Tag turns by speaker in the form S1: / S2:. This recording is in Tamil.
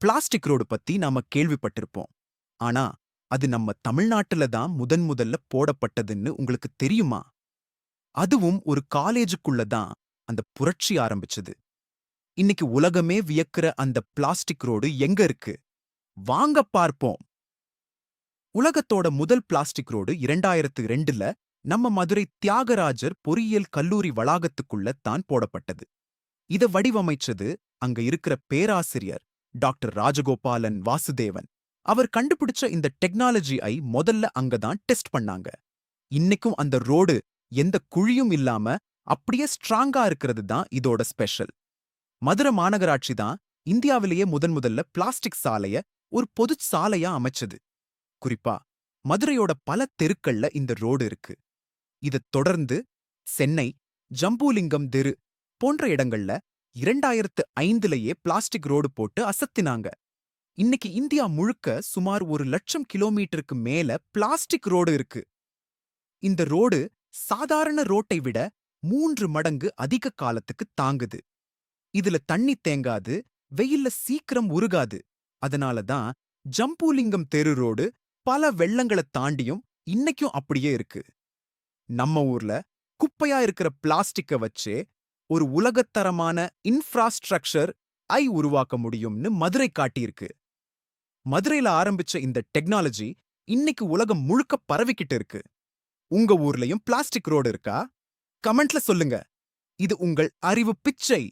S1: பிளாஸ்டிக் ரோடு பத்தி நாம கேள்விப்பட்டிருப்போம். ஆனா, அது நம்ம தமிழ்நாட்டுல தான் முதல்ல போடப்பட்டதுன்னு உங்களுக்கு தெரியுமா? அதுவும் ஒரு காலேஜுக்குள்ள தான் அந்த புரட்சி ஆரம்பிச்சது. இன்னைக்கு உலகமே வியக்கிற அந்த பிளாஸ்டிக் ரோடு எங்க இருக்கு? வாங்க பார்ப்போம். உலகத்தோட முதல் பிளாஸ்டிக் ரோடு 2002ல நம்ம மதுரை தியாகராஜர் பொறியியல் கல்லூரி வளாகத்துக்குள்ள தான் போடப்பட்டது. இத வடிவமைச்சது அங்க இருக்கிற பேராசிரியர் டாக்டர் ராஜகோபாலன் வாசுதேவன். அவர் கண்டுபிடிச்ச இந்த டெக்னாலஜி முதல்ல அங்க தான் டெஸ்ட் பண்ணாங்க. இன்னைக்கும் அந்த ரோடு எந்த குழியும் இல்லாம அப்படியே ஸ்ட்ராங்கா இருக்கிறது தான் இதோட ஸ்பெஷல். மதுரை மாநகராட்சி தான் இந்தியாவிலேயே முதல்ல பிளாஸ்டிக் சாலைய ஒரு பொது சாலையா அமைச்சது. குறிப்பா மதுரையோட பல தெருக்கள்ல இந்த ரோடு இருக்கு. இதத் தொடர்ந்து சென்னை, ஜம்பூலிங்கம் தெரு போன்ற இடங்கள்ல 2005லயே பிளாஸ்டிக் ரோடு போட்டு அசத்தினாங்க. இன்னைக்கு இந்தியா முழுக்க சுமார் 1,00,000 கிலோமீட்டருக்கு மேல பிளாஸ்டிக் ரோடு இருக்கு. இந்த ரோடு சாதாரண ரோட்டை விட 3 மடங்கு அதிக காலத்துக்கு தாங்குது. இதுல தண்ணி தேங்காது, வெயில்ல சீக்கிரம் உருகாது. அதனால தான் ஜம்பூலிங்கம் தெரு ரோடு பல வெள்ளங்கள தாண்டியும் இன்னைக்கும் அப்படியே இருக்கு. நம்ம ஊர்ல குப்பையா இருக்கிற பிளாஸ்டிக்க வச்சே ஒரு உலகத்தரமான இன்ஃப்ராஸ்ட்ரக்சர் உருவாக்க முடியும்னு மதுரை காட்டியிருக்கு. மதுரையில ஆரம்பிச்ச இந்த டெக்னாலஜி இன்னைக்கு உலகம் முழுக்க பரவிக்கிட்டு இருக்கு. உங்க ஊர்லயும் பிளாஸ்டிக் ரோடு இருக்கா? கமெண்ட்ல சொல்லுங்க. இது உங்கள் அறிவு பிச்சை.